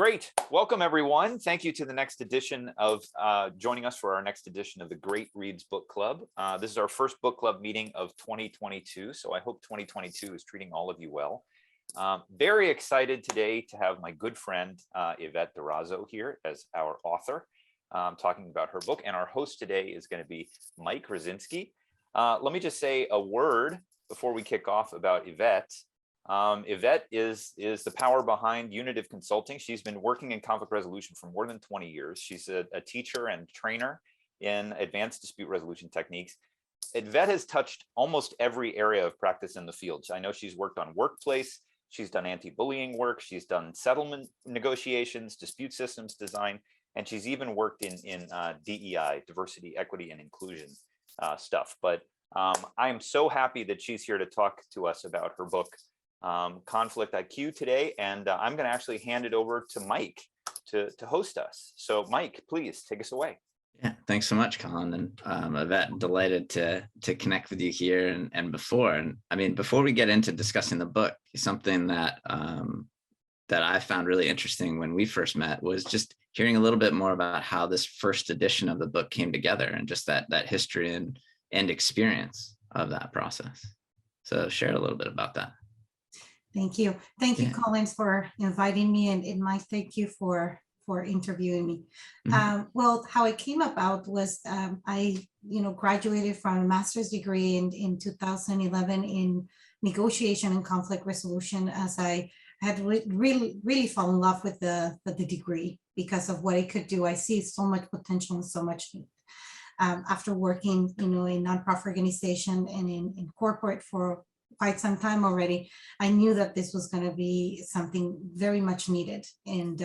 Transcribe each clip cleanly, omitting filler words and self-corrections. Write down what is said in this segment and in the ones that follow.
Great. Welcome, everyone. Thank you to the next edition of joining us for our next edition of the Great Reads Book Club. This is our first book club meeting of 2022, so I hope 2022 is treating all of you well. Very excited today to have my good friend Yvette Durazo here as our author, talking about her book. And our host today is going to be Mike Rozinsky. Let me just say a word before we kick off about Yvette. Yvette is the power behind Unitive Consulting. She's been working in conflict resolution for more than 20 years. She's a teacher and trainer in advanced dispute resolution techniques. Yvette has touched almost every area of practice in the field. I know she's worked on workplace, she's done anti-bullying work, she's done settlement negotiations, dispute systems design, and she's even worked in DEI, diversity, equity, and inclusion stuff. But I am so happy that she's here to talk to us about her book, Conflict IQ, today, and I'm going to actually hand it over to Mike to host us. So Mike, please take us away. Yeah, thanks so much, Colin. And Yvette, delighted to connect with you here and before. And I mean, before we get into discussing the book, something that that I found really interesting when we first met was just hearing a little bit more about how this first edition of the book came together and just that history and experience of that process. So share a little bit about that. Thank you. Thank you, Colin, for inviting me, and Mike, thank you for interviewing me. Mm-hmm. Well, how it came about was I graduated from a master's degree in 2011 in negotiation and conflict resolution, as I had really fallen in love with the degree because of what it could do. I see so much potential and so much need. After working in nonprofit organization and in corporate for quite some time already, I knew that this was going to be something very much needed. And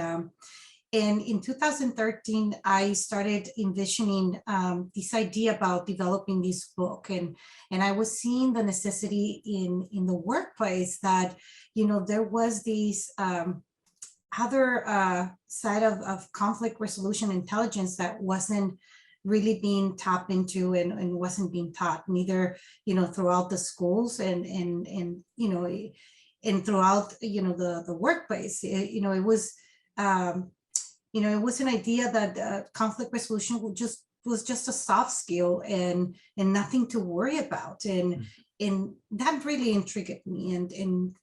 in 2013, I started envisioning this idea about developing this book, and I was seeing the necessity in the workplace that there was this other side of conflict resolution intelligence that wasn't really being tapped into and wasn't being taught, neither throughout the schools and throughout the workplace. It was it was an idea that conflict resolution was just a soft skill and nothing to worry about, and that really intrigued me. And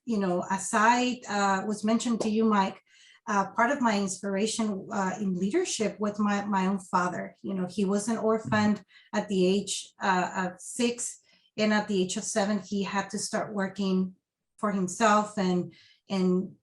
as I was mentioned to you, Mike, part of my inspiration in leadership was my own father. He was an orphan at the age of 6, and at the age of 7, he had to start working for himself, and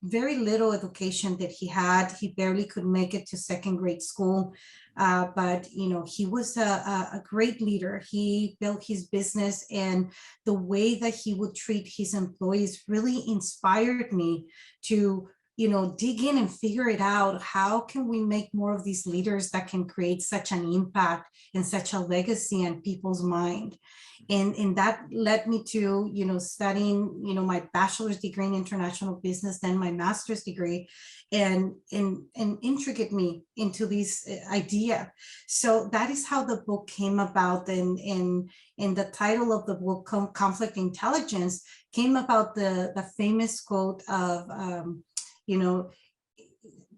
very little education that he had. He barely could make it to 2nd grade school, but he was a great leader. He built his business, and the way that he would treat his employees really inspired me to dig in and figure it out. How can we make more of these leaders that can create such an impact and such a legacy in people's mind? And that led me to, studying, my bachelor's degree in international business, then my master's degree, and intrigued me into this idea. So that is how the book came about. And the title of the book, Conflict Intelligence, came about the famous quote of,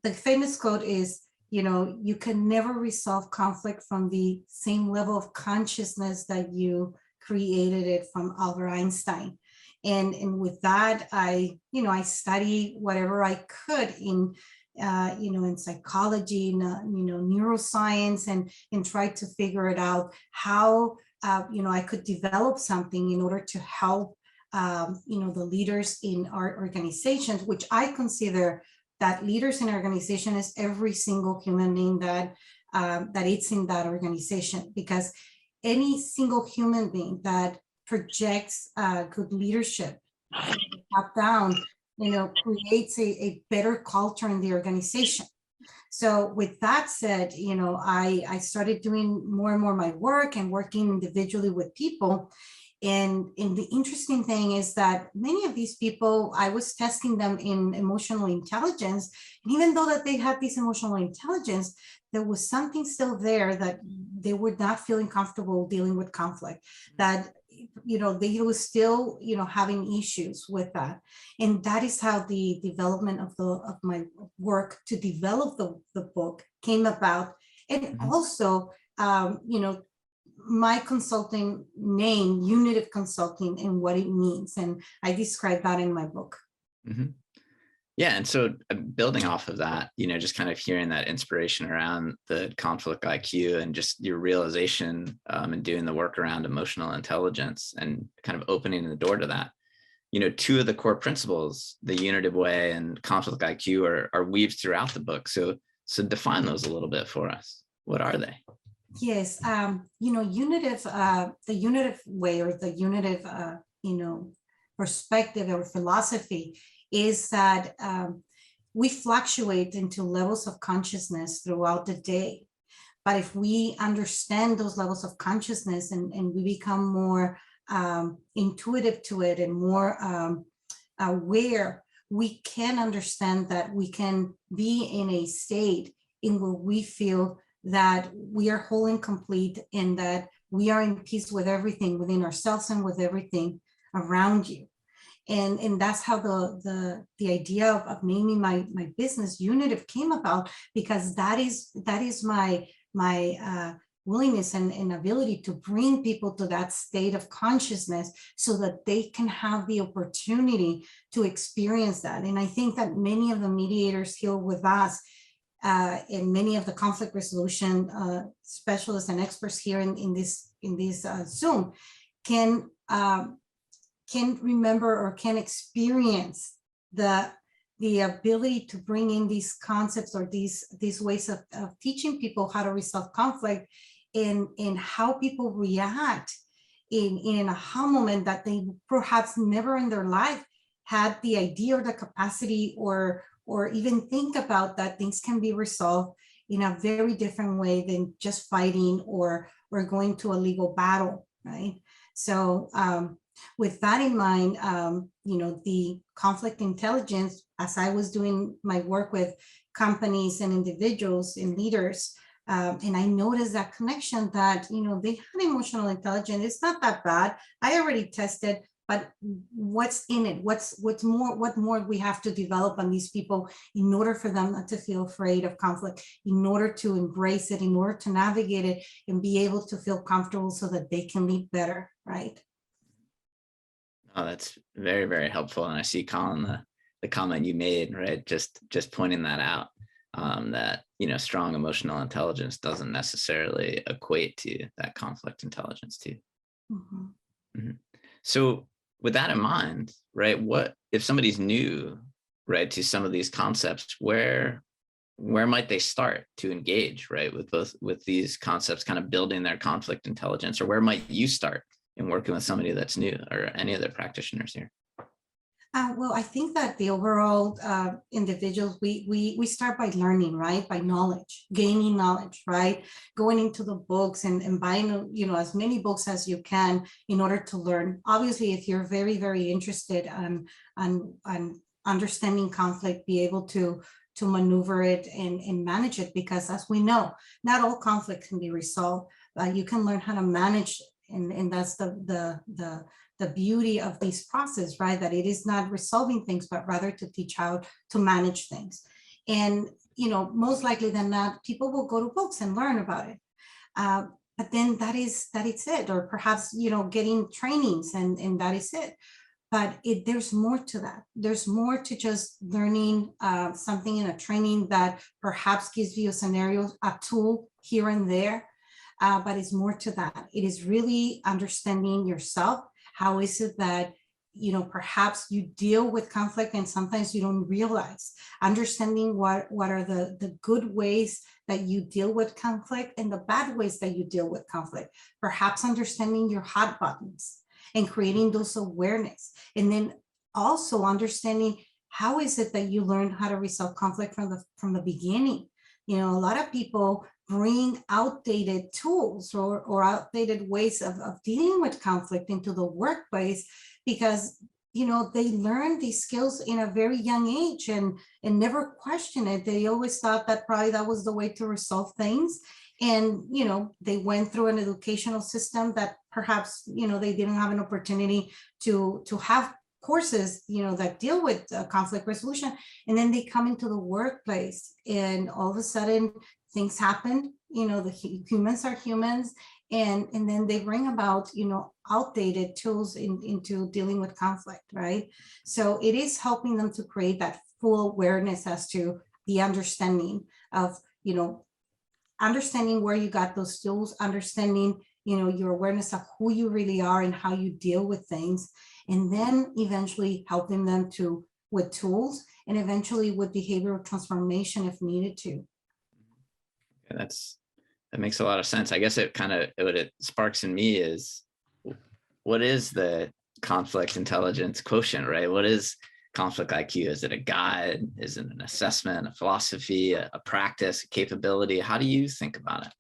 the famous quote is, you can never resolve conflict from the same level of consciousness that you created it, from Albert Einstein. And with that, I study whatever I could in psychology, neuroscience, and try to figure it out how, I could develop something in order to help the leaders in our organizations, which I consider that leaders in our organization is every single human being that it's in that organization, because any single human being that projects good leadership top down, creates a better culture in the organization. So with that said, I started doing more and more my work and working individually with people. And the interesting thing is that many of these people, I was testing them in emotional intelligence. And even though that they had this emotional intelligence, there was something still there that they were not feeling comfortable dealing with conflict, that they were still, having issues with that. And that is how the development of my work to develop the book came about. And also, my consulting name, Unitive Consulting, and what it means. And I describe that in my book. Yeah, and so building off of that, just kind of hearing that inspiration around the conflict IQ and just your realization and doing the work around emotional intelligence and kind of opening the door to that. Two of the core principles, the unitive way and conflict IQ, are weaved throughout the book. So define those a little bit for us. What are they? Yes, unitive, the unitive way, or the unitive, perspective or philosophy, is that we fluctuate into levels of consciousness throughout the day. But if we understand those levels of consciousness and we become more intuitive to it and more aware, we can understand that we can be in a state in where we feel that we are whole and complete, and that we are in peace with everything within ourselves and with everything around you. And that's how the idea of naming my business Unitive came about, because that is my willingness and ability to bring people to that state of consciousness so that they can have the opportunity to experience that. And I think that many of the mediators here with us, and many of the conflict resolution specialists and experts here in this Zoom can remember or can experience the ability to bring in these concepts or these ways of teaching people how to resolve conflict, and how people react in an aha moment that they perhaps never in their life had the idea or the capacity or even think about, that things can be resolved in a very different way than just fighting or going to a legal battle, right? So with that in mind, the conflict intelligence, as I was doing my work with companies and individuals and leaders, and I noticed that connection that, they had emotional intelligence. It's not that bad. I already tested, but what's in it? What more we have to develop on these people in order for them not to feel afraid of conflict, in order to embrace it, in order to navigate it and be able to feel comfortable so that they can lead better, right? Oh, that's very, very helpful. And I see, Colin, the comment you made, right? Just pointing that out, that, strong emotional intelligence doesn't necessarily equate to that conflict intelligence too. So with that in mind, right, what if somebody's new, right, to some of these concepts, where might they start to engage, right, with these concepts, kind of building their conflict intelligence, or where might you start in working with somebody that's new, or any other practitioners here? Well, I think that the overall individuals, we start by learning, right? By knowledge, gaining knowledge, right? Going into the books and buying, as many books as you can in order to learn. Obviously, if you're very, very interested on understanding conflict, be able to maneuver it and manage it, because as we know, not all conflict can be resolved. You can learn how to manage, and that's the beauty of this process, right? That it is not resolving things, but rather to teach how to manage things. And, most likely than not, people will go to books and learn about it. But then that is it, or perhaps, getting trainings and that is it. But there's more to that. There's more to just learning something in a training that perhaps gives you a scenario, a tool here and there. But it's more to that. It is really understanding yourself. How is it that, perhaps you deal with conflict and sometimes you don't realize? Understanding what are the good ways that you deal with conflict and the bad ways that you deal with conflict. Perhaps understanding your hot buttons and creating those awareness. And then also understanding how is it that you learn how to resolve conflict from the beginning. A lot of people bring outdated tools or outdated ways of dealing with conflict into the workplace because, they learn these skills in a very young age and never question it. They always thought that probably that was the way to resolve things. And, they went through an educational system that perhaps, they didn't have an opportunity to have courses, that deal with conflict resolution. And then they come into the workplace and all of a sudden things happen, humans are humans. And then they bring about, outdated tools into dealing with conflict, right? So it is helping them to create that full awareness as to the understanding of, understanding where you got those tools, understanding, your awareness of who you really are and how you deal with things, and then eventually helping them with tools and eventually with behavioral transformation if needed to. Yeah, that makes a lot of sense. I guess what it sparks in me is, what is the conflict intelligence quotient, right? What is conflict IQ? Is it a guide? Is it an assessment, a philosophy, a practice, a capability? How do you think about it?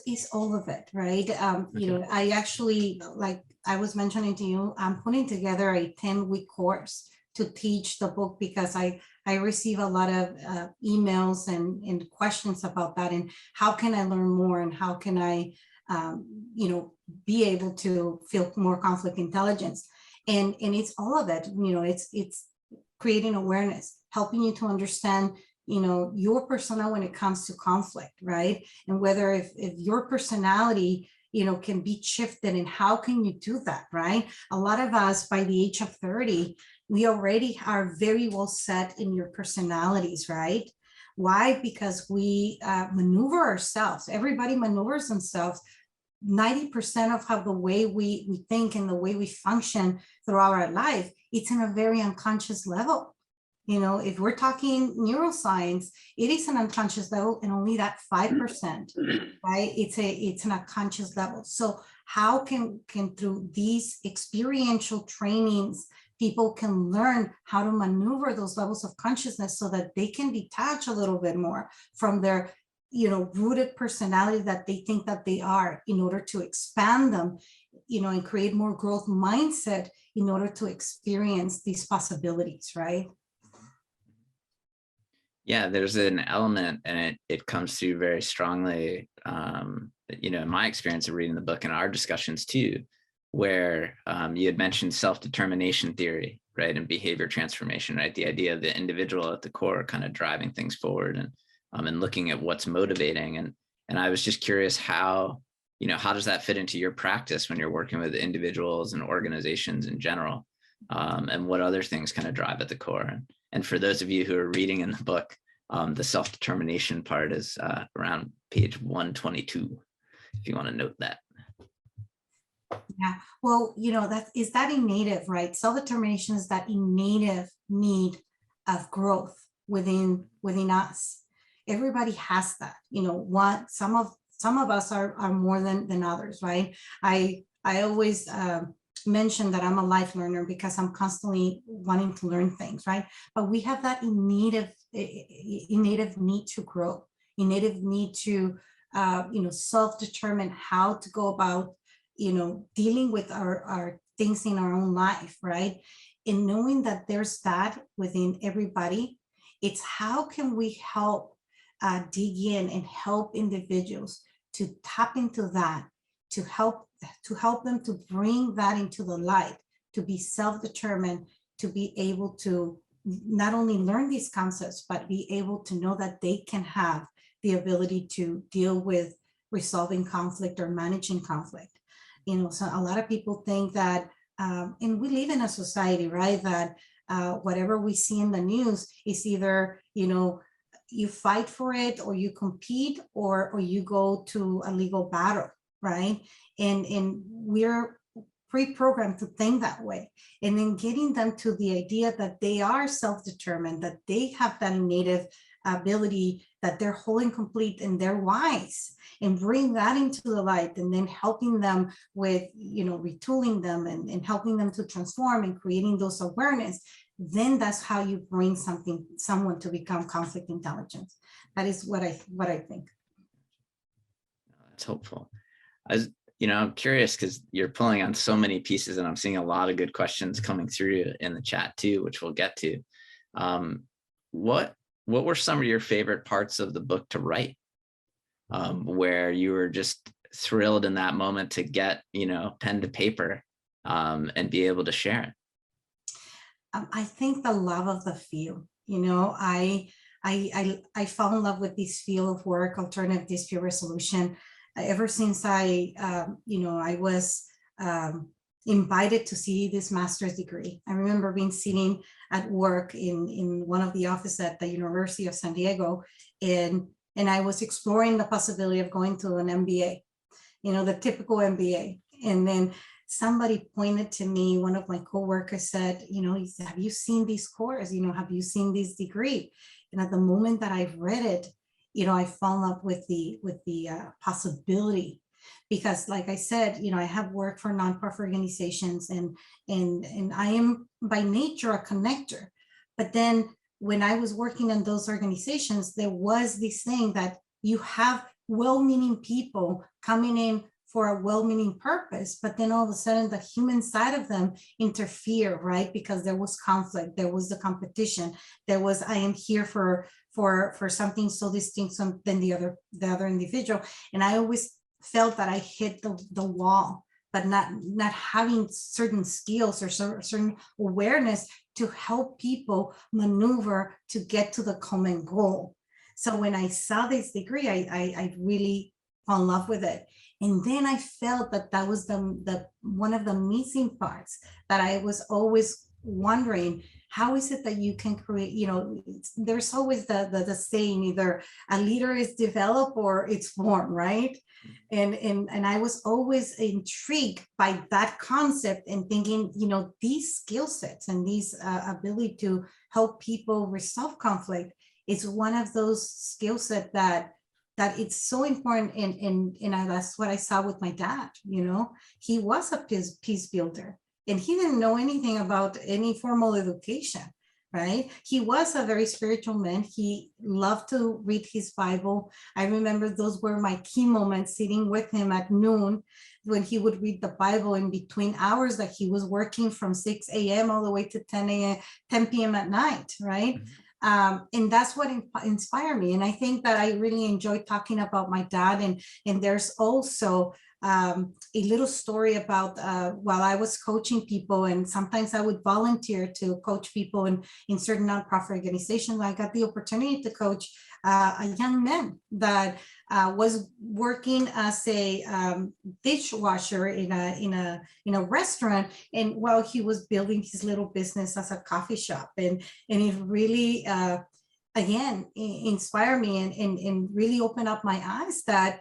It's all of it, right? I actually, like I was mentioning to you, I'm putting together a 10-week course to teach the book because I receive a lot of emails and questions about that, and how can I learn more, and how can I, be able to feel more conflict intelligence, and it's all of it. It's creating awareness, helping you to understand, your persona when it comes to conflict, right? And whether if your personality, can be shifted, and how can you do that, right? A lot of us by the age of 30, we already are very well set in your personalities, right? Why? Because we maneuver ourselves. Everybody maneuvers themselves. 90% of how the way we think and the way we function throughout our life, it's in a very unconscious level. If we're talking neuroscience, it is an unconscious level, and only that 5%, right? It's an unconscious level. So how can through these experiential trainings, people can learn how to maneuver those levels of consciousness so that they can detach a little bit more from their, rooted personality that they think that they are, in order to expand them, and create more growth mindset in order to experience these possibilities, right? Yeah, there's an element, and it comes through very strongly, in my experience of reading the book and our discussions too, where you had mentioned self-determination theory, right? And behavior transformation, right? The idea of the individual at the core kind of driving things forward, and looking at what's motivating. And I was just curious how does that fit into your practice when you're working with individuals and organizations in general? And what other things kind of drive at the core? And for those of you who are reading in the book, the self-determination part is around page 122, if you want to note that. Yeah, well, that innate, right? Self-determination is that innate need of growth within us. Everybody has that. Some of us are more than others, right? I always mention that I'm a life learner because I'm constantly wanting to learn things, right? But we have that innate need to grow, innate need to self-determine how to go about dealing with our things in our own life, right? And knowing that there's that within everybody, it's how can we help dig in and help individuals to tap into that, to help them to bring that into the light, to be self-determined, to be able to not only learn these concepts, but be able to know that they can have the ability to deal with resolving conflict or managing conflict. So a lot of people think that, and we live in a society, right, that whatever we see in the news is either, you fight for it, or you compete, or you go to a legal battle, right? And we're pre-programmed to think that way. And then getting them to the idea that they are self-determined, that they have that innate ability, that they're whole and complete and they're wise, and bring that into the light, and then helping them with, retooling them and helping them to transform and creating those awareness. Then that's how you bring someone to become conflict intelligence. That is what I think. That's helpful. I'm curious because you're pulling on so many pieces, and I'm seeing a lot of good questions coming through in the chat too, which we'll get to. What were some of your favorite parts of the book to write? where you were just thrilled in that moment to get, pen to paper and be able to share it? I think the love of the field, I fell in love with this field of work, alternative dispute resolution, ever since I was invited to see this master's degree. I remember being sitting at work in one of the offices at the University of San Diego, and I was exploring the possibility of going to an MBA, the typical MBA. And then somebody pointed to me, one of my coworkers said, have you seen this course? Have you seen this degree? And at the moment that I read it, I fell in love with the possibility, because like I said, I have worked for nonprofit organizations, and I am by nature a connector. But then when I was working in those organizations, there was this thing that you have well-meaning people coming in for a well-meaning purpose, but then all of a sudden the human side of them interfere, right? Because there was conflict, there was the competition, there was, I am here for something so distinct than the other individual. And I always felt that I hit the wall, but not having certain skills or certain awareness to help people maneuver to get to the common goal. So when I saw this degree, I really fell in love with it. And then I felt that was the one of the missing parts, that I was always wondering, how is it that you can create, there's always the saying, either a leader is developed or it's formed, right? And I was always intrigued by that concept and thinking, these skill sets and these ability to help people resolve conflict is one of those skill sets that it's so important. And that's what I saw with my dad. He was a peace builder, and he didn't know anything about any formal education, right? He was a very spiritual man. He loved to read his Bible. I remember those were my key moments, sitting with him at noon when he would read the Bible in between hours that he was working from 6 a.m. all the way to 10 p.m. at night, right? Mm-hmm. And that's what inspired me. And I think that I really enjoyed talking about my dad. And there's also a little story about while I was coaching people, and sometimes I would volunteer to coach people in certain nonprofit organizations. I got the opportunity to coach a young man that was working as a dishwasher in a restaurant, and while he was building his little business as a coffee shop, and it really again inspired me and really opened up my eyes that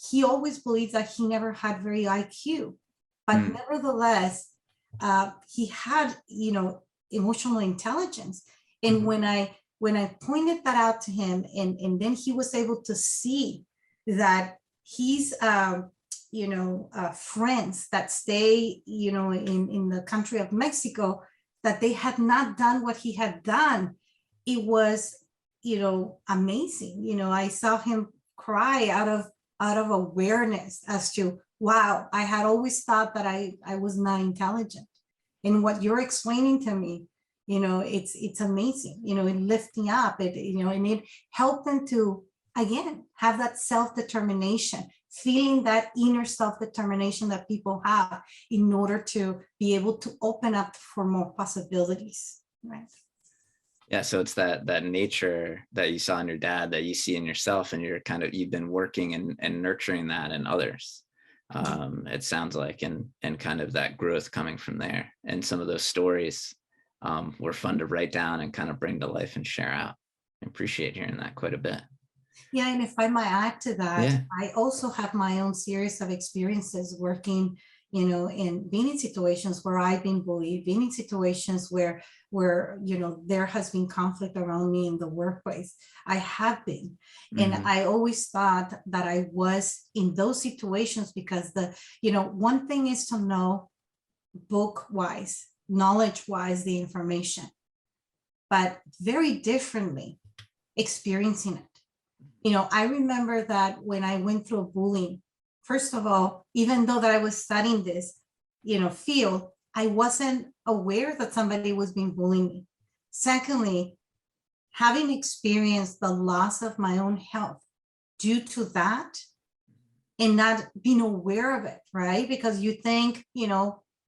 he always believed that he never had very IQ, but nevertheless he had emotional intelligence. And when I pointed that out to him, and then he was able to see that his friends that stay in the country of Mexico, that they had not done what he had done, it was amazing. I saw him cry out of awareness as to, wow, I had always thought that I was not intelligent, and what you're explaining to me, it's amazing. It lifts me up. And it helped them to, again, have that self-determination, feeling that inner self-determination that people have in order to be able to open up for more possibilities, right? Yeah, so it's that nature that you saw in your dad that you see in yourself, and you've been working and nurturing that in others. It sounds like, and kind of that growth coming from there. And some of those stories were fun to write down and kind of bring to life and share out. I appreciate hearing that quite a bit. Yeah, and if I might add to that, yeah. I also have my own series of experiences working, in being in situations where I've been bullied, being in situations where there has been conflict around me in the workplace. I have been, and I always thought that I was in those situations because one thing is to know book-wise, knowledge-wise, the information, but very differently experiencing it. I remember that when I went through bullying, first of all, even though that I was studying this, field, I wasn't aware that somebody was being bullying me. Secondly, having experienced the loss of my own health, due to that and not being aware of it, right? Because you think,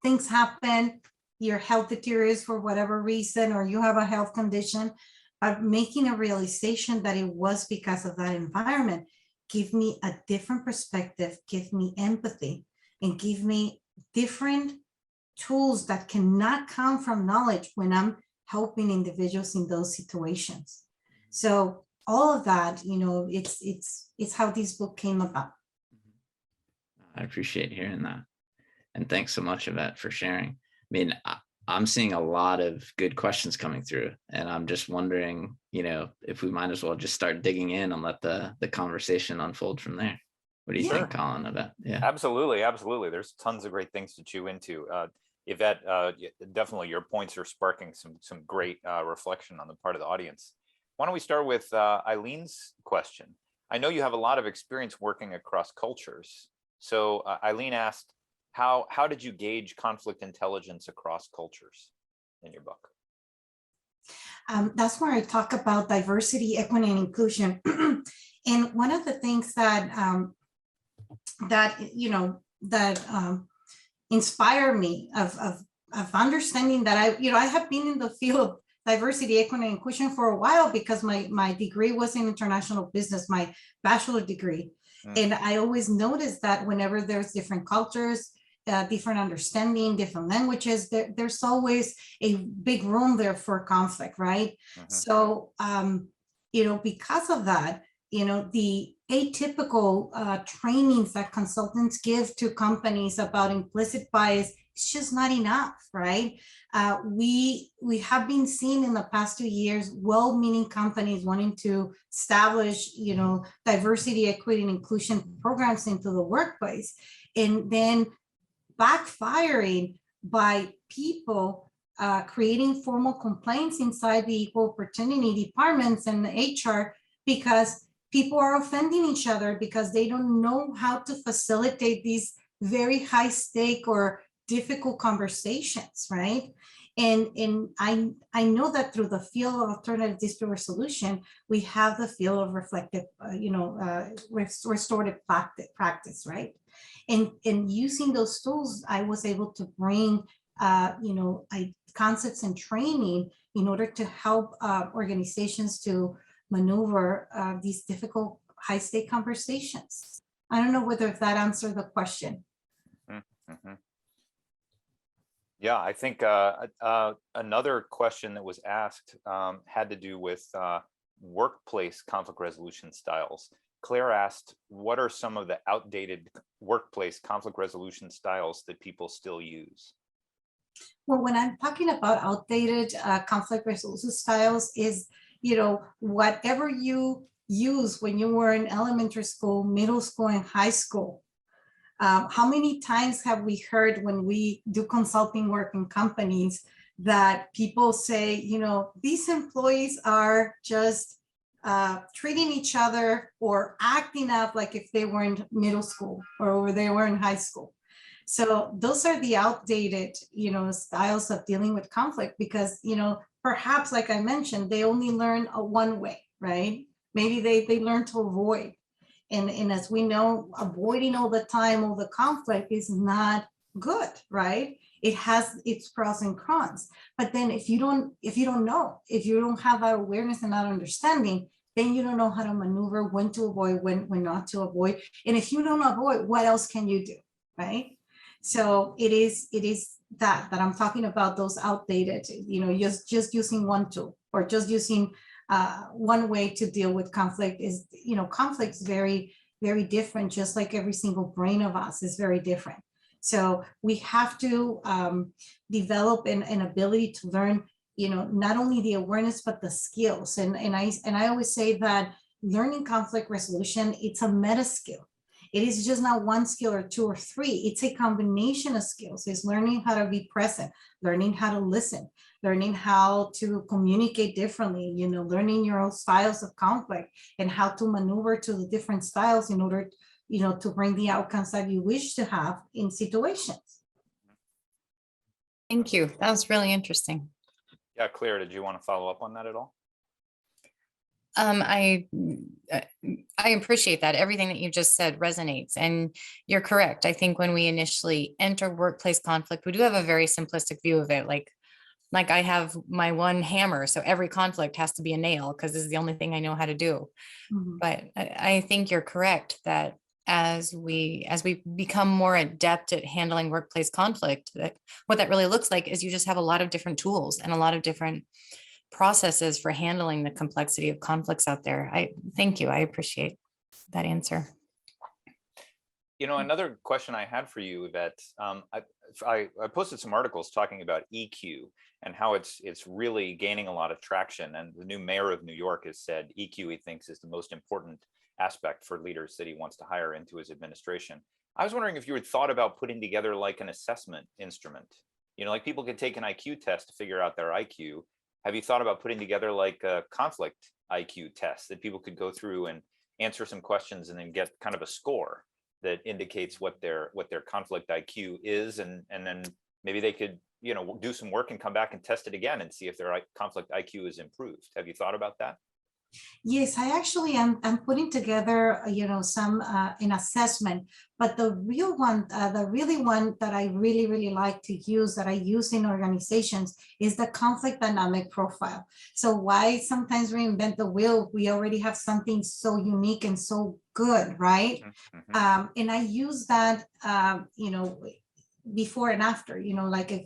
things happen, your health deteriorates for whatever reason, or you have a health condition, but making a realization that it was because of that environment give me a different perspective, give me empathy, and give me different tools that cannot come from knowledge when I'm helping individuals in those situations. So all of that, it's how this book came about. I appreciate hearing that. And thanks so much, Yvette, for sharing. I mean, I'm seeing a lot of good questions coming through, and I'm just wondering, if we might as well just start digging in and let the conversation unfold from there. What do you think, Colin, of that? Yeah, absolutely. There's tons of great things to chew into. Yvette, definitely your points are sparking some great reflection on the part of the audience. Why don't we start with Eileen's question? I know you have a lot of experience working across cultures. So Eileen asked, how did you gauge conflict intelligence across cultures in your book? That's where I talk about diversity, equity, and inclusion. And one of the things that inspire me of understanding that I have been in the field of diversity, equity, and inclusion for a while, because my degree was in international business, my bachelor degree. And I always noticed that whenever there's different cultures, different understanding, different languages, there's always a big room there for conflict, right? So, because of that, the atypical trainings that consultants give to companies about implicit bias, it's just not enough, right? We have been seeing in the past 2 years, well-meaning companies wanting to establish, diversity, equity, and inclusion programs into the workplace, and then backfiring by people creating formal complaints inside the equal opportunity departments and the HR, because people are offending each other because they don't know how to facilitate these very high stake or difficult conversations, right? And I know that through the field of alternative dispute resolution, we have the field of reflective, restorative practice, right? And using those tools, I was able to bring, concepts and training in order to help organizations to maneuver these difficult high-stake conversations. I don't know whether that answered the question. Yeah, I think another question that was asked had to do with workplace conflict resolution styles. Claire asked, what are some of the outdated workplace conflict resolution styles that people still use? Well, when I'm talking about outdated conflict resolution styles is, whatever you use when you were in elementary school, middle school, and high school. How many times have we heard when we do consulting work in companies that people say, these employees are just treating each other or acting up like if they were in middle school or they were in high school. So those are the outdated, styles of dealing with conflict, because, perhaps, like I mentioned, they only learn one way, right? Maybe they learn to avoid. And as we know, avoiding all the time, all the conflict is not good, right? It has its pros and cons. But then if you don't know, if you don't have that awareness and that understanding, then you don't know how to maneuver, when to avoid, when not to avoid. And if you don't avoid, what else can you do, right? So it is that I'm talking about, those outdated, just using one tool or just using one way to deal with conflict is, conflict is very, very different, just like every single brain of us is very different. So we have to develop an ability to learn, not only the awareness, but the skills. And I always say that learning conflict resolution, it's a meta skill. It is just not one skill or two or three. It's a combination of skills. It's learning how to be present, learning how to listen, learning how to communicate differently, learning your own styles of conflict and how to maneuver to the different styles in order, to bring the outcomes that you wish to have in situations. Thank you. That was really interesting. Yeah, Claire, did you want to follow up on that at all? I appreciate that. Everything that you just said resonates, and you're correct. I think when we initially enter workplace conflict, we do have a very simplistic view of it. Like I have my one hammer, so every conflict has to be a nail because this is the only thing I know how to do. But I think you're correct that as we become more adept at handling workplace conflict, that what that really looks like is you just have a lot of different tools and a lot of different processes for handling the complexity of conflicts out there. I thank you. I appreciate that answer. You know, another question I had for you, Yvette, I posted some articles talking about EQ and how it's really gaining a lot of traction. And the new mayor of New York has said EQ, he thinks, is the most important aspect for leaders that he wants to hire into his administration. I was wondering if you had thought about putting together like an assessment instrument. You know, like people can take an IQ test to figure out their IQ. Have you thought about putting together like a conflict IQ test that people could go through and answer some questions and then get kind of a score that indicates what their conflict IQ is, and then maybe they could, you know, do some work and come back and test it again and see if their conflict IQ is improved. Have you thought about that? Yes, I actually am. I'm putting together, some an assessment, but the real one, the really one that I really like to use, that I use in organizations, is the conflict dynamic profile. So why sometimes reinvent the wheel? We already have something so unique and so good, right? And I use that, before and after. Like if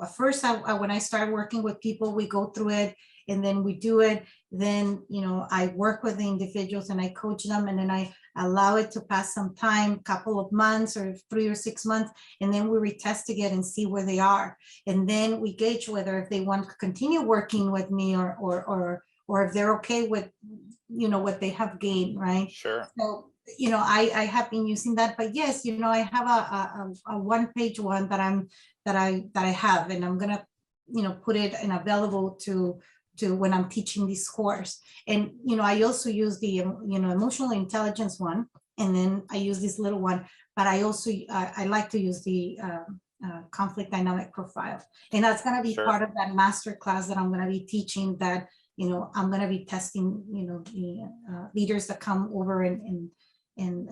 at first, when I start working with people, we go through it and then we do it. Then, I work with the individuals and I coach them, and then I allow it to pass some time, couple of months or 3 or 6 months, and then we retest again and see where they are. And then we gauge whether if they want to continue working with me or if they're okay with, what they have gained, right? Sure. So, I have been using that, but yes, I have a one-page one that I have, and I'm gonna, put it and available to when I'm teaching this course. And, I also use the, emotional intelligence one, and then I use this little one, but I also, I like to use the conflict dynamic profile. And that's going to be part of that master class that I'm going to be teaching, that, I'm going to be testing, the leaders that come over and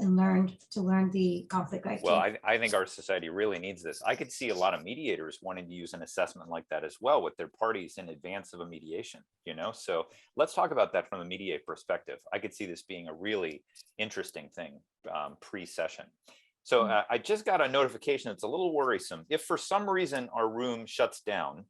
learn the conflict IQ. Well, I think our society really needs this. I could see a lot of mediators wanting to use an assessment like that as well with their parties in advance of a mediation, So let's talk about that from a mediate perspective. I could see this being a really interesting thing pre-session. So I just got a notification that's a little worrisome. If for some reason our room shuts down,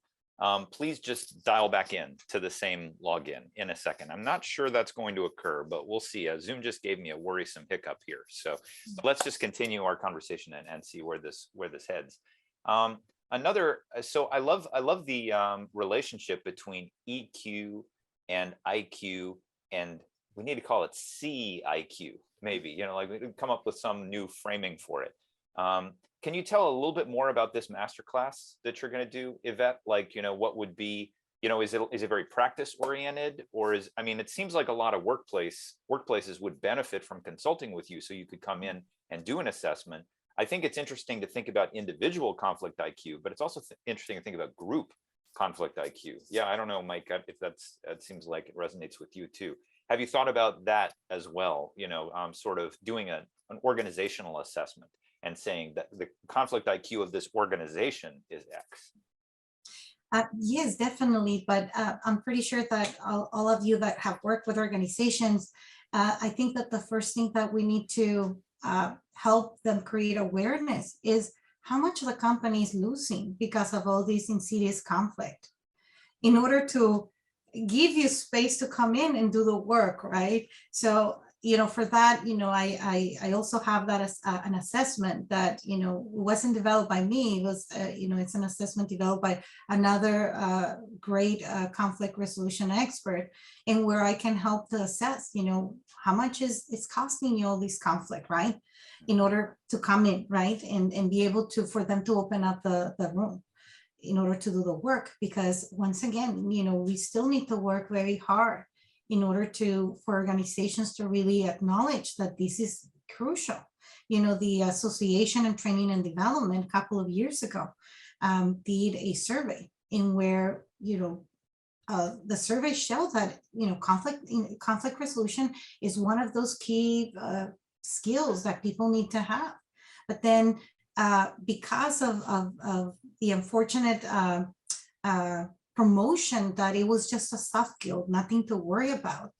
please just dial back in to the same login in a second. I'm not sure that's going to occur, but we'll see. Zoom just gave me a worrisome hiccup here. So let's just continue our conversation and see where this heads. So I love the relationship between EQ and IQ, and we need to call it CIQ, maybe, like we come up with some new framing for it. Can you tell a little bit more about this masterclass that you're going to do, Yvette? Like, what would be, is it very practice oriented, or it seems like a lot of workplaces would benefit from consulting with you, so you could come in and do an assessment. I think it's interesting to think about individual conflict IQ, but it's also interesting to think about group conflict IQ. Yeah, I don't know, Mike, if that seems like it resonates with you too. Have you thought about that as well? Sort of doing an organizational assessment and saying that the conflict IQ of this organization is X. Yes, definitely. But I'm pretty sure that all of you that have worked with organizations, I think that the first thing that we need to help them create awareness is how much the company is losing because of all this insidious conflict, in order to give you space to come in and do the work, right? So, for that, I also have that as an assessment that, wasn't developed by me. It was, it's an assessment developed by another great conflict resolution expert, and where I can help to assess, how much it's costing you all this conflict, right? In order to come in, right? And be able for them to open up the room in order to do the work. Because once again, we still need to work very hard in order for organizations to really acknowledge that this is crucial. The Association of Training and Development a couple of years ago did a survey in where, the survey show that, conflict resolution is one of those key skills that people need to have. But then because of the unfortunate promotion that it was just a soft skill, nothing to worry about,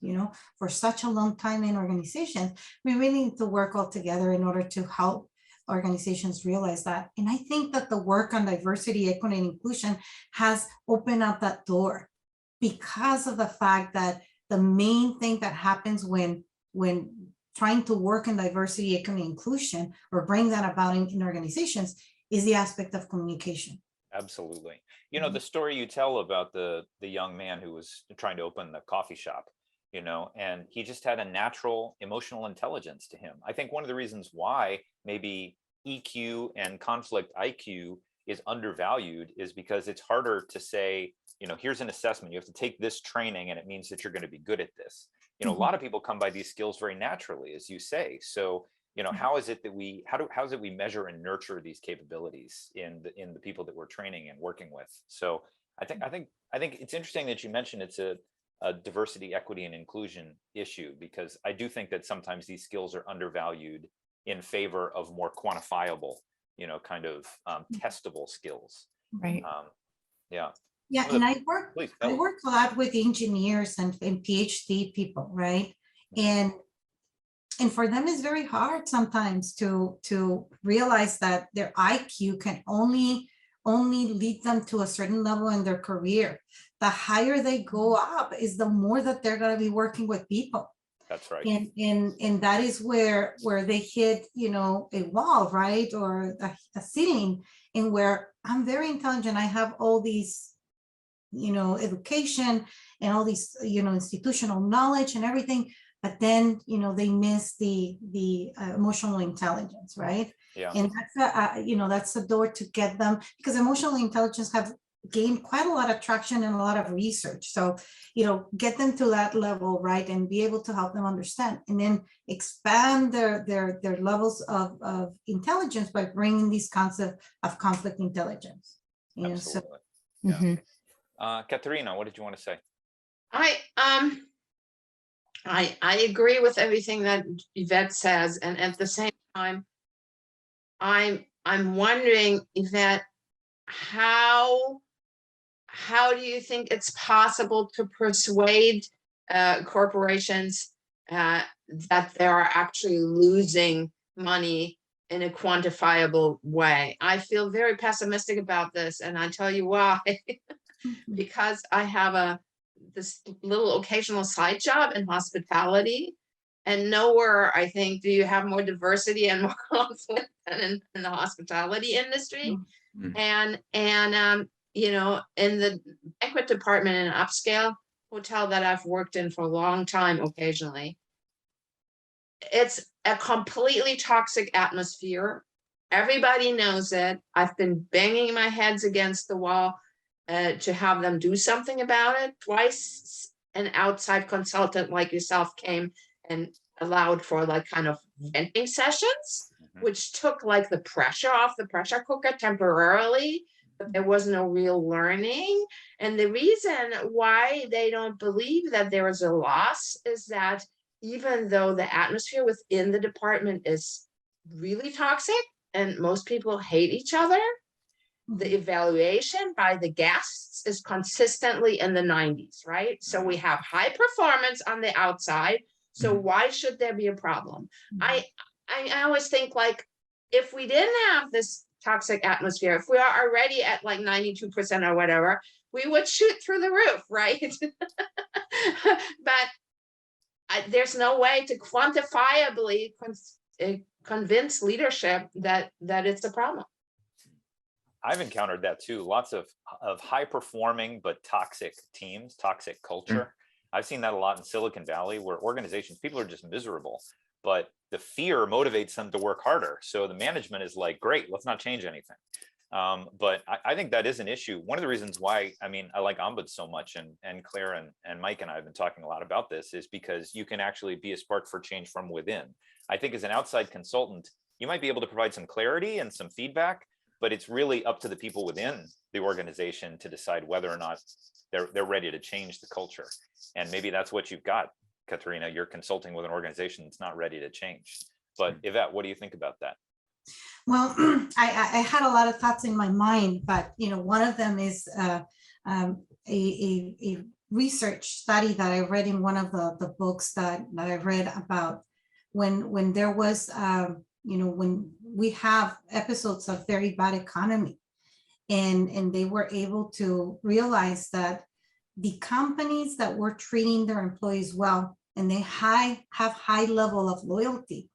for such a long time in organizations, we really need to work all together in order to help organizations realize that. And I think that the work on diversity, equity, and inclusion has opened up that door, because of the fact that the main thing that happens when trying to work in diversity, equity, and inclusion, or bring that about in organizations, is the aspect of communication. Absolutely. The story you tell about the young man who was trying to open the coffee shop, and he just had a natural emotional intelligence to him. I think one of the reasons why maybe EQ and conflict IQ is undervalued is because it's harder to say, here's an assessment, you have to take this training and it means that you're going to be good at this. A lot of people come by these skills very naturally, as you say. So how is it that we measure and nurture these capabilities in the people that we're training and working with? So I think it's interesting that you mentioned it's a diversity, equity, and inclusion issue, because I do think that sometimes these skills are undervalued in favor of more quantifiable, kind of testable skills. Right. Yeah, and I work a lot with engineers and PhD people, right? And for them, it's very hard sometimes to realize that their IQ can only lead them to a certain level in their career. The higher they go up is the more that they're going to be working with people. That's right. And that is where they hit, a wall, right? Or a ceiling, in where I'm very intelligent. I have all these, education and all these, institutional knowledge and everything. But then, they miss the emotional intelligence, right? Yeah. And that's a door to get them, because emotional intelligence have gained quite a lot of traction and a lot of research. So, get them to that level, right? And be able to help them understand, and then expand their levels of intelligence by bringing these concepts of conflict intelligence. Absolutely. Yeah. Katerina, what did you want to say? I agree with everything that Yvette says, and at the same time, I'm wondering, Yvette, how do you think it's possible to persuade corporations that they are actually losing money in a quantifiable way? I feel very pessimistic about this, and I tell you why. Because I have this little occasional side job in hospitality, and nowhere, I think, do you have more diversity and more conflict than in the hospitality industry. And in the banquet department in an upscale hotel that I've worked in for a long time, occasionally, it's a completely toxic atmosphere. Everybody knows it. I've been banging my heads against the wall to have them do something about it. Twice an outside consultant like yourself came and allowed for kind of venting sessions, which took the pressure off the pressure cooker temporarily, but there was no real learning. And the reason why they don't believe that there is a loss is that even though the atmosphere within the department is really toxic and most people hate each other, the evaluation by the guests is consistently in the 90s, right? So we have high performance on the outside. So why should there be a problem? I always think, if we didn't have this toxic atmosphere, if we are already at 92% or whatever, we would shoot through the roof, right? But there's no way to quantifiably convince leadership that it's a problem. I've encountered that too. Lots of high performing but toxic teams, toxic culture. I've seen that a lot in Silicon Valley, where organizations, people are just miserable, but the fear motivates them to work harder. So the management is like, great, let's not change anything. But I think that is an issue. One of the reasons why, I like Ombuds so much, and Claire and Mike and I have been talking a lot about this, is because you can actually be a spark for change from within. I think as an outside consultant, you might be able to provide some clarity and some feedback, but it's really up to the people within the organization to decide whether or not they're ready to change the culture. And maybe that's what you've got, Katerina. You're consulting with an organization that's not ready to change. But Yvette, what do you think about that? Well, I had a lot of thoughts in my mind, but one of them is a research study that I read in one of the books that I read about when there was when we have episodes of very bad economy, and they were able to realize that the companies that were treating their employees well and they have high level of loyalty,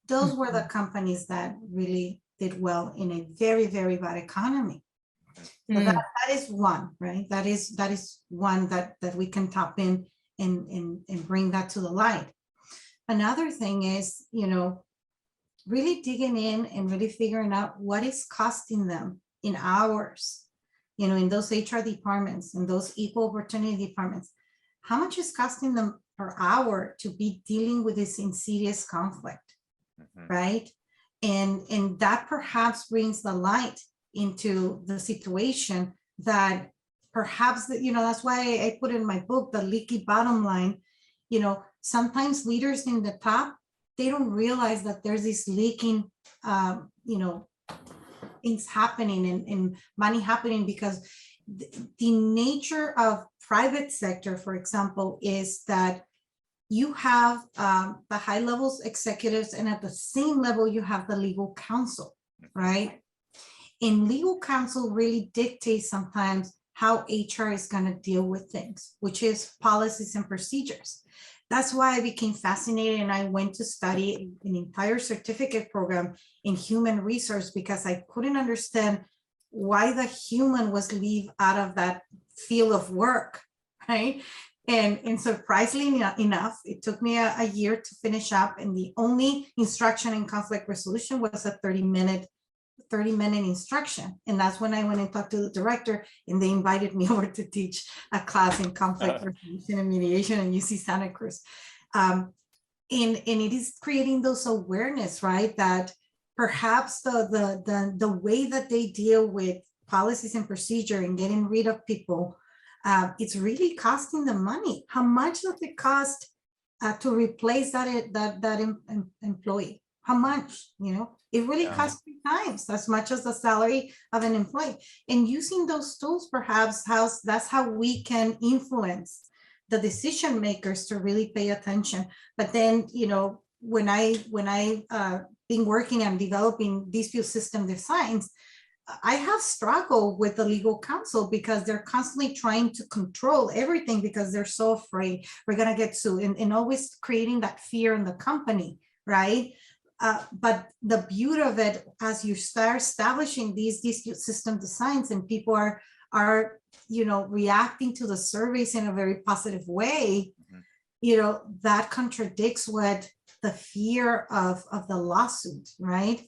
those were the companies that really did well in a very, very bad economy. So that is one, right? That is one that we can tap in and bring that to the light. Another thing is, really digging in and really figuring out what is costing them in hours, in those HR departments and those equal opportunity departments. How much is costing them per hour to be dealing with this insidious conflict? Right? And that perhaps brings the light into the situation that perhaps that's why I put in my book, the leaky bottom line. Sometimes leaders in the top, they don't realize that there's this leaking, things happening and money happening, because the nature of private sector, for example, is that you have the high levels executives, and at the same level, you have the legal counsel, right? And legal counsel really dictates sometimes how HR is going to deal with things, which is policies and procedures. That's why I became fascinated and I went to study an entire certificate program in human resource, because I couldn't understand why the human was leave out of that field of work, right? And surprisingly enough, it took me a year to finish up, and the only instruction in conflict resolution was a 30-minute instruction. And that's when I went and talked to the director, and they invited me over to teach a class in conflict resolution and mediation in UC Santa Cruz. And it is creating those awareness, right? That perhaps the way that they deal with policies and procedure and getting rid of people, it's really costing them money. How much does it cost to replace that employee? How much? It really costs 3 times as much as the salary of an employee. And using those tools, perhaps, that's how we can influence the decision makers to really pay attention. But then, when I been working and developing dispute system designs, I have struggled with the legal counsel, because they're constantly trying to control everything because they're so afraid we're going to get sued, and always creating that fear in the company, right? But the beauty of it, as you start establishing these dispute system designs and people are reacting to the surveys in a very positive way, that contradicts what the fear of the lawsuit, right?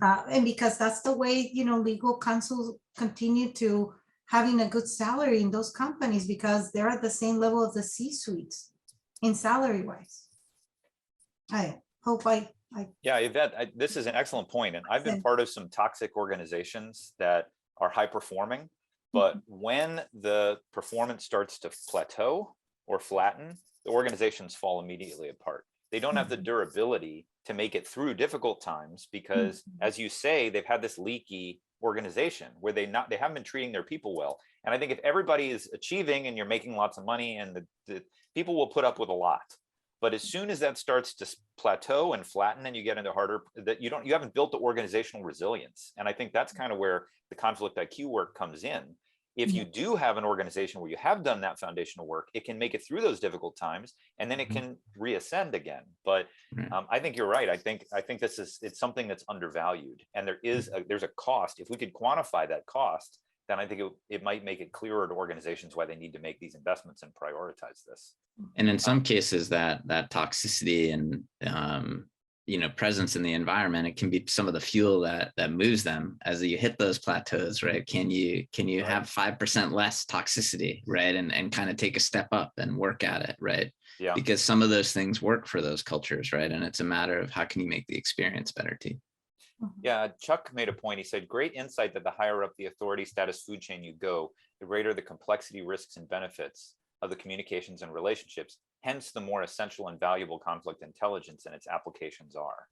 And because that's the way, legal counsel continue to having a good salary in those companies, because they're at the same level of the C-suites in salary wise. I hope Yeah, Yvette, this is an excellent point. And I've been part of some toxic organizations that are high performing, but when the performance starts to plateau or flatten, the organizations fall immediately apart. They don't have the durability to make it through difficult times, because as you say, they've had this leaky organization where they haven't been treating their people well. And I think if everybody is achieving and you're making lots of money, and the people will put up with a lot. But as soon as that starts to plateau and flatten, and you get into harder, that you haven't built the organizational resilience. And I think that's kind of where the conflict IQ work comes in. If you do have an organization where you have done that foundational work, it can make it through those difficult times, and then it can reascend again. But I think you're right. I think it's something that's undervalued, and there's a cost. If we could quantify that cost, then I think it might make it clearer to organizations why they need to make these investments and prioritize this. And in some cases, that toxicity and presence in the environment, it can be some of the fuel that moves them as you hit those plateaus, right? Can you have 5% less toxicity, right? And kind of take a step up and work at it, right? Yeah. Because some of those things work for those cultures, right? And it's a matter of how can you make the experience better too. Yeah, Chuck made a point. He said, great insight that the higher up the authority status food chain you go, the greater the complexity, risks, and benefits of the communications and relationships. Hence, the more essential and valuable conflict intelligence and its applications are.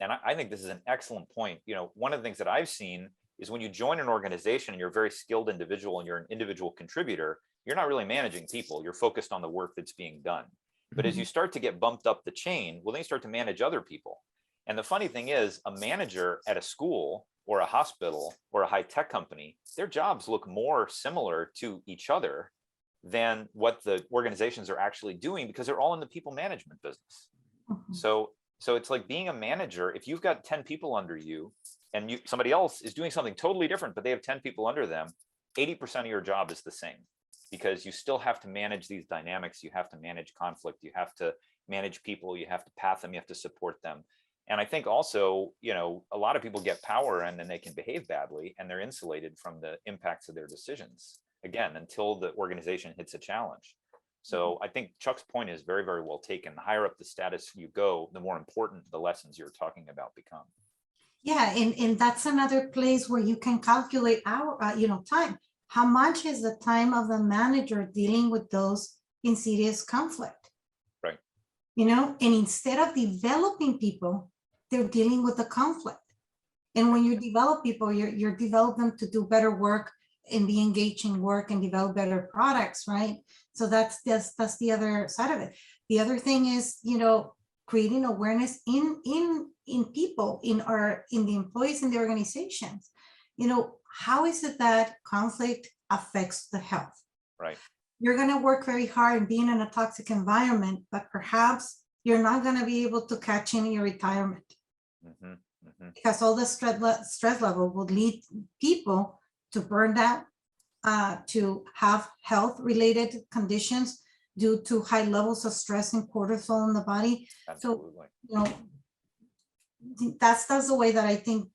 And I think this is an excellent point. You know, one of the things that I've seen is when you join an organization and you're a very skilled individual and you're an individual contributor, you're not really managing people. You're focused on the work that's being done. But as you start to get bumped up the chain, well, then you start to manage other people. And the funny thing is, a manager at a school or a hospital or a high-tech company, their jobs look more similar to each other than what the organizations are actually doing, because they're all in the people management business. So it's like being a manager. If you've got 10 people under you and somebody else is doing something totally different, but they have 10 people under them, 80% of your job is the same, because you still have to manage these dynamics. You have to manage conflict. You have to manage people. You have to path them. You have to support them. And I think also, you know, a lot of people get power and then they can behave badly and they're insulated from the impacts of their decisions, again, until the organization hits a challenge. So I think Chuck's point is very, very well taken. The higher up the status you go, the more important the lessons you're talking about become. Yeah, and that's another place where you can calculate our, time. How much is the time of the manager dealing with those insidious conflict? Right. You know, and instead of developing people, they're dealing with the conflict. And when you develop people, you're develop them to do better work and be engaged in work and develop better products, right? So that's the other side of it. The other thing is, you know, creating awareness in people, in the employees in the organizations. You know, how is it that conflict affects the health? Right. You're going to work very hard and being in a toxic environment, but perhaps you're not going to be able to catch in your retirement because all the stress level will lead people to burn out, to have health-related conditions due to high levels of stress and cortisol in the body. Absolutely. So, you know, that's the way that I think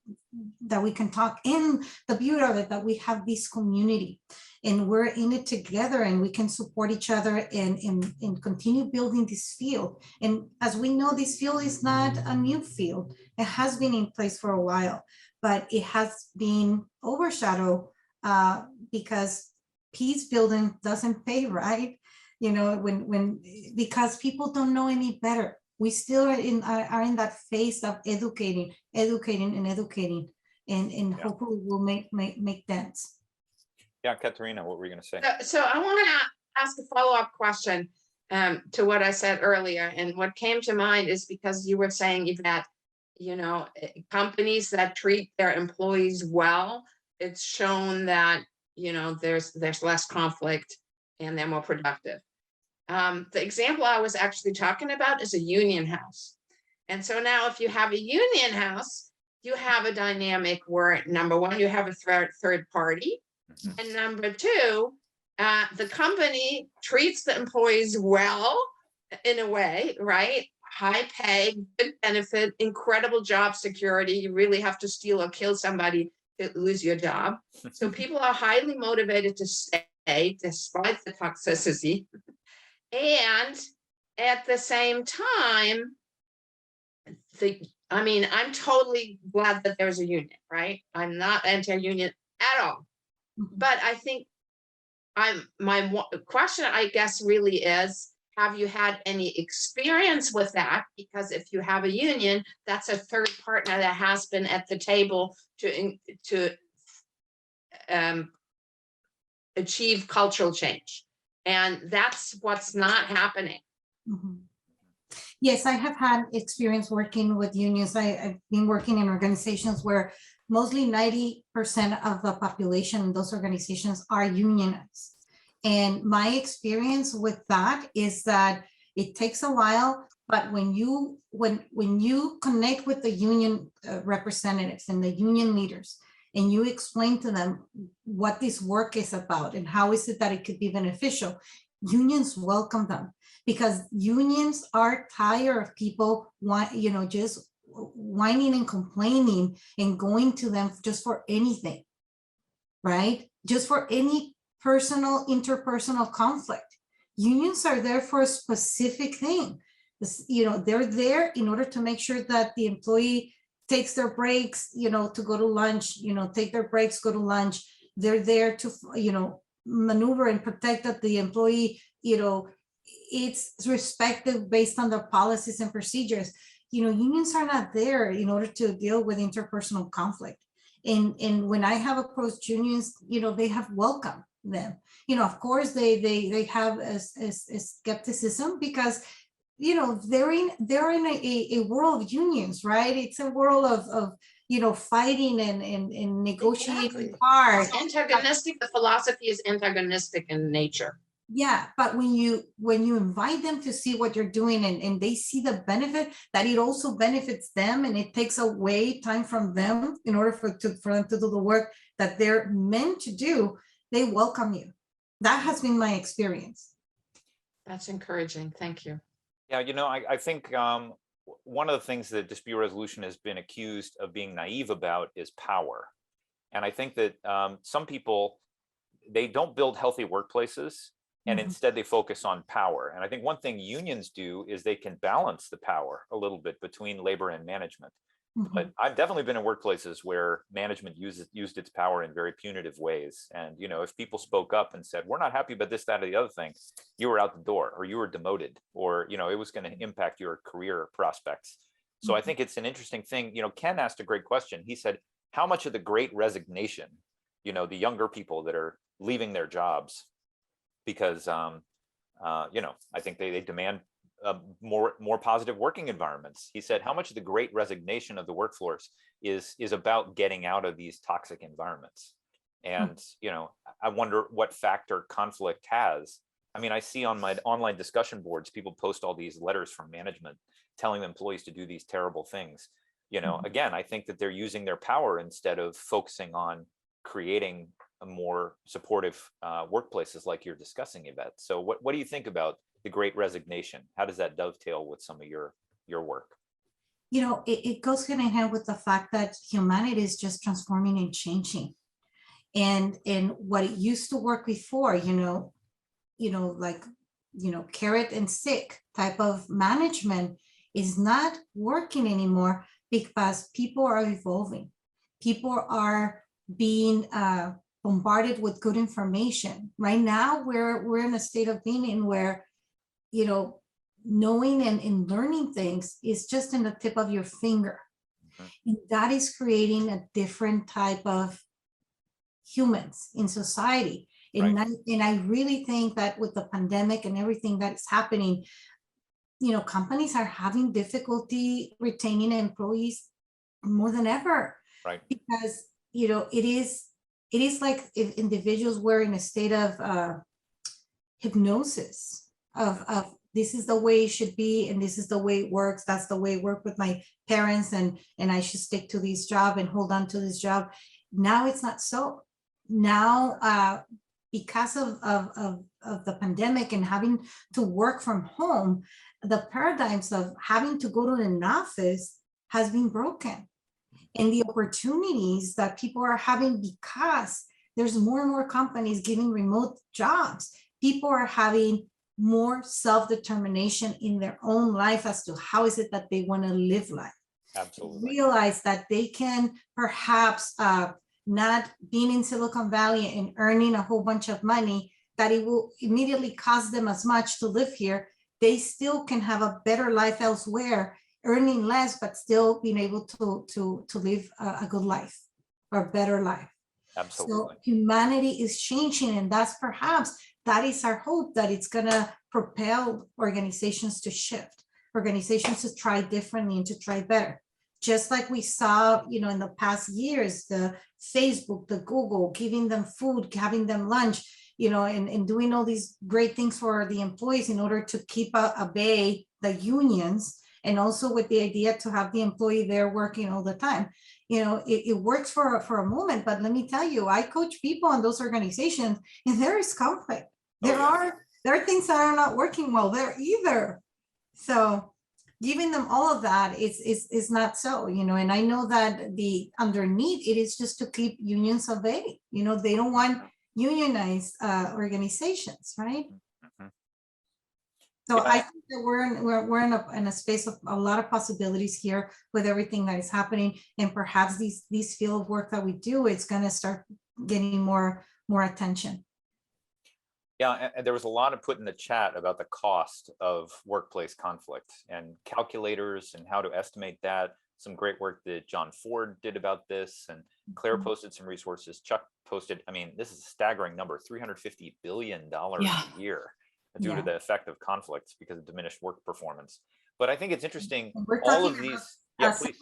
that we can talk. And the beauty of it, that we have this community and we're in it together and we can support each other and continue building this field. And as we know, this field is not a new field. It has been in place for a while, but it has been overshadowed because peace building doesn't pay, right? You know, because people don't know any better. We still are in that phase of educating, and hopefully we'll make dents. Yeah, Katerina, what were you going to say? So I want to ask a follow-up question to what I said earlier. And what came to mind is because you were saying that, you know, companies that treat their employees well, it's shown that, you know, there's less conflict and they're more productive. The example I was actually talking about is a union house. And so now if you have a union house, you have a dynamic where, number one, you have a third party. And number two, the company treats the employees well in a way, right? High pay, good benefit, incredible job security. You really have to steal or kill somebody to lose your job. So people are highly motivated to stay despite the toxicity. And at the same time, I'm totally glad that there's a union, right? I'm not anti-union at all. But I think my question, I guess, really is, have you had any experience with that? Because if you have a union, that's a third partner that has been at the table to achieve cultural change. And that's what's not happening. Yes, I have had experience working with unions. I've been working in organizations where mostly 90% of the population in those organizations are unionized. And my experience with that is that it takes a while, but when you connect with the union representatives and the union leaders, and you explain to them what this work is about and how is it that it could be beneficial, unions welcome them, because unions are tired of people just whining and complaining and going to them just for anything, right? Just for any interpersonal conflict. Unions are there for a specific thing. They're there in order to make sure that the employee takes their breaks, to go to lunch, take their breaks, go to lunch. They're there to, maneuver and protect that the employee, it's respective based on the policies and procedures. Unions are not there in order to deal with interpersonal conflict. And when I have approached unions, they have welcomed them. Of course, they have a skepticism because, they're in a world of unions, right? It's a world of fighting and negotiating Exactly. hard. Antagonistic, the philosophy is antagonistic in nature. Yeah, but when you invite them to see what you're doing and they see the benefit, that it also benefits them and it takes away time from them in order for them to do the work that they're meant to do, they welcome you. That has been my experience. That's encouraging. Thank you. Yeah, I think one of the things that dispute resolution has been accused of being naive about is power. And I think that some people, they don't build healthy workplaces, and instead they focus on power. And I think one thing unions do is they can balance the power a little bit between labor and management. But I've definitely been in workplaces where management used its power in very punitive ways. And, if people spoke up and said, we're not happy about this, that, or the other thing, you were out the door, or you were demoted, or, it was going to impact your career prospects. So I think it's an interesting thing. Ken asked a great question. He said, how much of the Great Resignation, the younger people that are leaving their jobs because, I think they demand more positive working environments. He said, how much of the Great Resignation of the workforce is about getting out of these toxic environments? And, I wonder what factor conflict has. I mean, I see on my online discussion boards, people post all these letters from management telling employees to do these terrible things. Again, I think that they're using their power instead of focusing on creating a more supportive workplaces like you're discussing, Yvette. So what do you think about the Great Resignation? How does that dovetail with some of your work? It goes hand in hand with the fact that humanity is just transforming and changing. And what it used to work before, carrot and stick type of management is not working anymore because people are evolving. People are being bombarded with good information. Right now, we're in a state of being where, knowing and learning things is just in the tip of your finger. And that is creating a different type of humans in society. And, Right. I really think that with the pandemic and everything that is happening, companies are having difficulty retaining employees more than ever. Right. Because, it is like if individuals were in a state of hypnosis of this is the way it should be, and this is the way it works. That's the way it worked with my parents, and I should stick to this job and hold on to this job. Now it's not so. Now, because of the pandemic and having to work from home, the paradigms of having to go to an office has been broken. And the opportunities that people are having, because there's more and more companies giving remote jobs, people are having more self-determination in their own life as to how is it that they want to live life. Absolutely. Realize that they can perhaps not being in Silicon Valley and earning a whole bunch of money, that it will immediately cost them as much to live here. They still can have a better life elsewhere, earning less, but still being able to live a good life or a better life. Absolutely. So humanity is changing, and that is our hope, that it's gonna propel organizations to shift, organizations to try differently and to try better. Just like we saw, in the past years, the Facebook, the Google, giving them food, having them lunch, and doing all these great things for the employees in order to keep at bay the unions, and also with the idea to have the employee there working all the time. It works for a moment, but let me tell you, I coach people in those organizations, and there is conflict. There are things that are not working well there either. So giving them all of that is not so, and I know that the underneath it is just to keep unions at bay. They don't want unionized organizations, right? So Yeah. I think that we're in a space of a lot of possibilities here with everything that is happening, and perhaps these field of work that we do, it's going to start getting more attention. Yeah, and there was a lot of put in the chat about the cost of workplace conflict and calculators and how to estimate that. Some great work that John Ford did about this, and Claire posted some resources. Chuck posted, I mean, this is a staggering number, $350 billion Yeah. a year due to Yeah. the effect of conflict because of diminished work performance. But I think it's interesting, And we're all talking of about, these, yeah, please.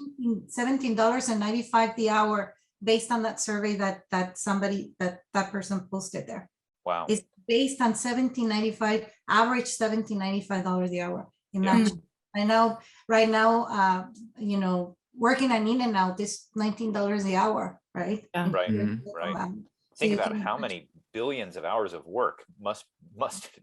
$17.95 the hour based on that survey that person posted there. Wow. It's based on $17.95, average $17.95 the hour. Imagine. I know right now, working on in and out is $19 the hour, right? Yeah. Right, Mhm. right. So Think you about can how imagine. many billions of hours of work must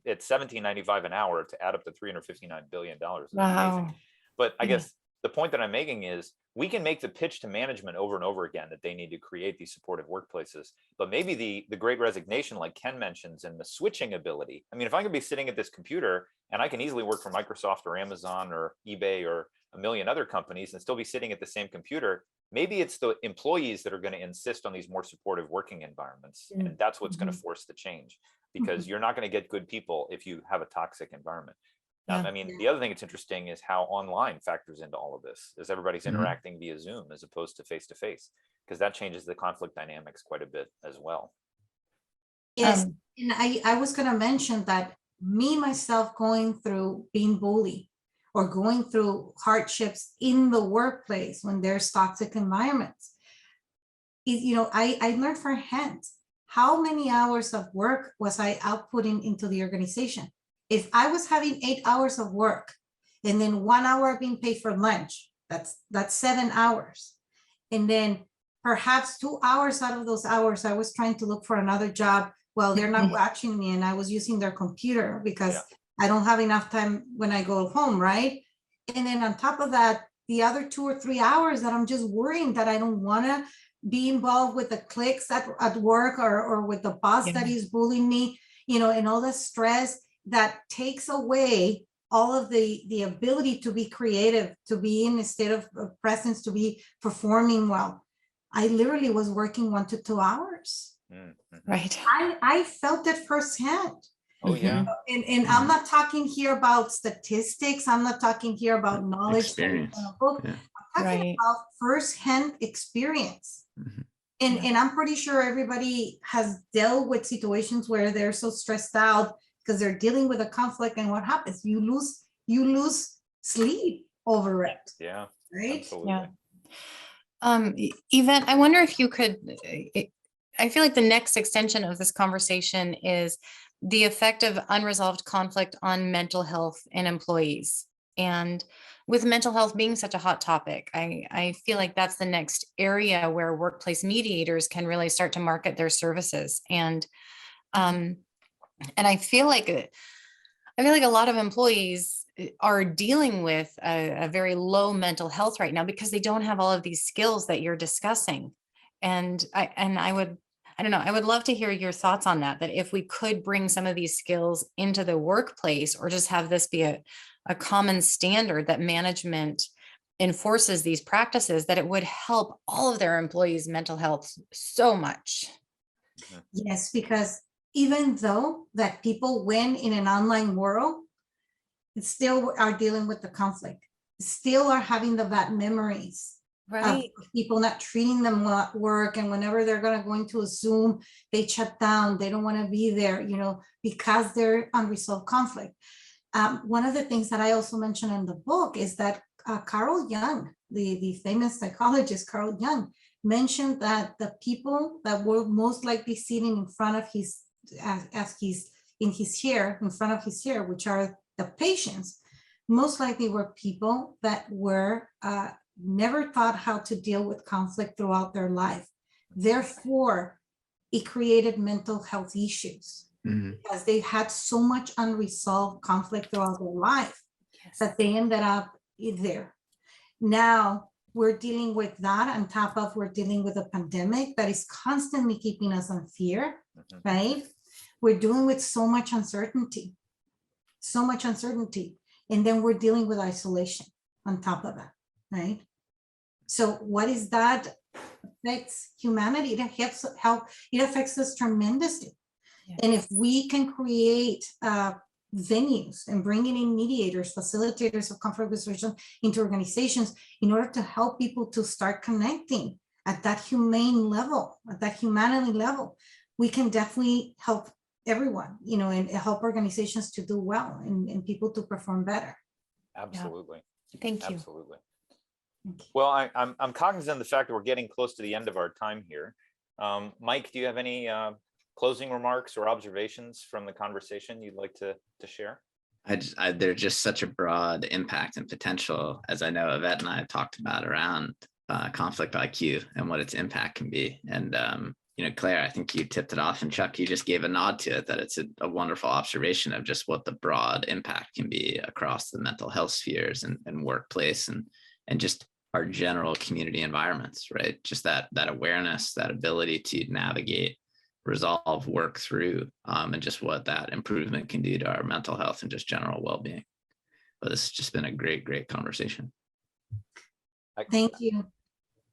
at $17.95 an hour to add up to $359 billion. It's amazing. Wow. But I Yeah. guess the point that I'm making is we can make the pitch to management over and over again that they need to create these supportive workplaces. But maybe the great resignation, like Ken mentions, and the switching ability. I mean, if I could be sitting at this computer and I can easily work for Microsoft or Amazon or eBay or a million other companies and still be sitting at the same computer, maybe it's the employees that are going to insist on these more supportive working environments. And that's what's going to force the change, because you're not going to get good people if you have a toxic environment. Yeah. I mean, the other thing that's interesting is how online factors into all of this, as everybody's Mhm. interacting via Zoom as opposed to face, because that changes the conflict dynamics quite a bit as well. Yes, and I was going to mention that myself going through being bullied or going through hardships in the workplace when there's toxic environments, I learned firsthand how many hours of work was I outputting into the organization. If I was having 8 hours of work and then 1 hour being paid for lunch, that's 7 hours. And then perhaps 2 hours out of those hours, I was trying to look for another job. Well, they're not watching me and I was using their computer because I don't have enough time when I go home, right? And then on top of that, the other 2 or 3 hours that I'm just worrying that I don't want to be involved with the cliques at work or with the boss that is bullying me, and all the stress that takes away all of the ability to be creative, to be in a state of presence, to be performing well. I literally was working 1 to 2 hours. Right. I felt it firsthand. Oh yeah. And I'm not talking here about statistics. I'm not talking here about knowledge. Experience. I'm Yeah. talking Right. about firsthand experience. And I'm pretty sure everybody has dealt with situations where they're so stressed out because they're dealing with a conflict, and what happens? You lose sleep over it. Yeah. Right? Absolutely. Yvette, I wonder if you could, I feel like the next extension of this conversation is the effect of unresolved conflict on mental health in employees. And with mental health being such a hot topic, I feel like that's the next area where workplace mediators can really start to market their services. And I feel like a lot of employees are dealing with a very low mental health right now because they don't have all of these skills that you're discussing. And I would love to hear your thoughts on that if we could bring some of these skills into the workplace, or just have this be a common standard that management enforces these practices, that it would help all of their employees' mental health so much. Yes, because even though that people win in an online world, still are dealing with the conflict, still are having the bad memories of people not treating them well at work. And whenever they're going to go into a Zoom, they shut down. They don't want to be there, because they're unresolved conflict. One of the things that I also mentioned in the book is that Carl Jung, the famous psychologist Carl Jung, mentioned that the people that were most likely sitting in front of his, as he's in his chair, in front of his chair, which are the patients, most likely were people that were never taught how to deal with conflict throughout their life. Therefore, it created mental health issues because they had so much unresolved conflict throughout their life that they ended up there. Now we're dealing with that on top of we're dealing with a pandemic that is constantly keeping us in fear, right? We're dealing with so much uncertainty. so much uncertainty. And then we're dealing with isolation on top of that, right? So what is that affects humanity? It affects us tremendously. Yeah. And if we can create venues and bringing in mediators, facilitators of conflict resolution into organizations in order to help people to start connecting at that humane level, at that humanity level, we can definitely help everyone, you know, and help organizations to do well and people to perform better. Absolutely. Thank you. Absolutely. Thank you. Well, I'm cognizant of the fact that we're getting close to the end of our time here. Mike, do you have any closing remarks or observations from the conversation you'd like to share? There's just such a broad impact and potential, as I know Yvette and I have talked about, around conflict IQ and what its impact can be. And you know, Claire, I think you tipped it off, and Chuck, you just gave a nod to it, that it's a wonderful observation of just what the broad impact can be across the mental health spheres and workplace and just our general community environments, right? Just that awareness, that ability to navigate, resolve, work through, and just what that improvement can do to our mental health and just general well-being. But this has just been a great conversation. Thank you.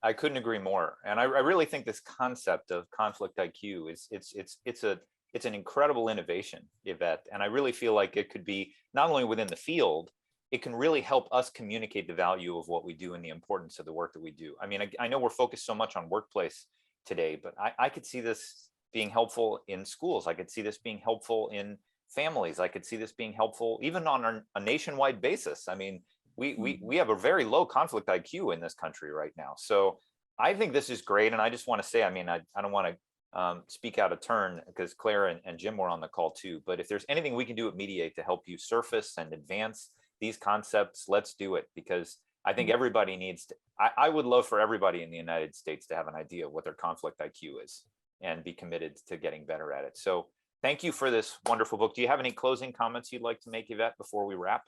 I couldn't agree more. And I really think this concept of conflict IQ it's an incredible innovation, Yvette. And I really feel like it could be not only within the field, it can really help us communicate the value of what we do and the importance of the work that we do. I mean, I know we're focused so much on workplace today, but I could see this being helpful in schools. I could see this being helpful in families. I could see this being helpful even on a nationwide basis. I mean, we have a very low conflict IQ in this country right now. So I think this is great. And I just want to say, I mean, I don't want to speak out of turn because Claire and Jim were on the call too, but if there's anything we can do at Mediate to help you surface and advance these concepts, let's do it, because I think everybody needs to, I would love for everybody in the United States to have an idea of what their conflict IQ is and be committed to getting better at it. So thank you for this wonderful book. Do you have any closing comments you'd like to make, Yvette, before we wrap?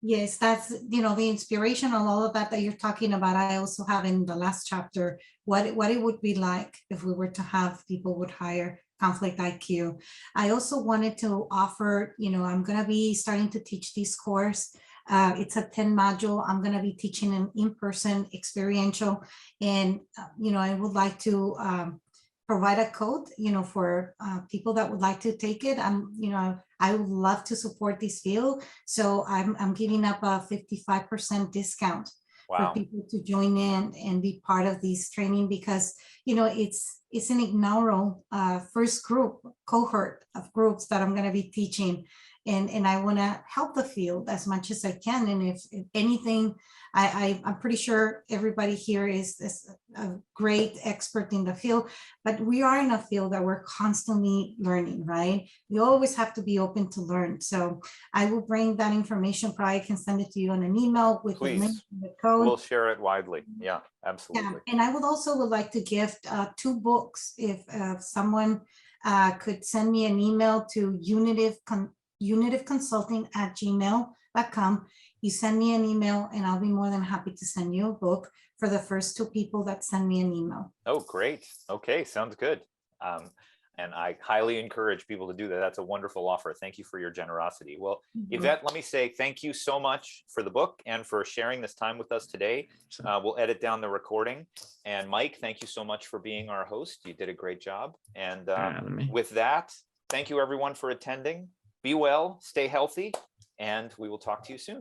Yes, that's, you know, the inspiration and all of that you're talking about. I also have in the last chapter, what it would be like if we were to have people with higher conflict IQ. I also wanted to offer, you know, I'm going to be starting to teach this course. It's a 10 module. I'm going to be teaching an in-person experiential. And, you know, I would like to provide a code, you know, for people that would like to take it. You know, I would love to support this field. So I'm giving up a 55% discount for people to join in and be part of this training, because, you know, it's an inaugural first cohort of groups that I'm going to be teaching. And I want to help the field as much as I can. And if anything, I'm pretty sure everybody here is a great expert in the field, but we are in a field that we're constantly learning, right? We always have to be open to learn. So I will bring that information. Probably can send it to you on an email with the link and the code. We'll share it widely. Yeah, absolutely. Yeah. And I would also like to gift 2 books. If someone could send me an email to unitivconsulting@gmail.com. You send me an email and I'll be more than happy to send you a book for the first 2 people that send me an email. Oh, great. Okay, sounds good. And I highly encourage people to do that. That's a wonderful offer. Thank you for your generosity. Well, Yvette, let me say thank you so much for the book and for sharing this time with us today. We'll edit down the recording. And Mike, thank you so much for being our host. You did a great job. And with that, thank you everyone for attending. Be well, stay healthy, and we will talk to you soon.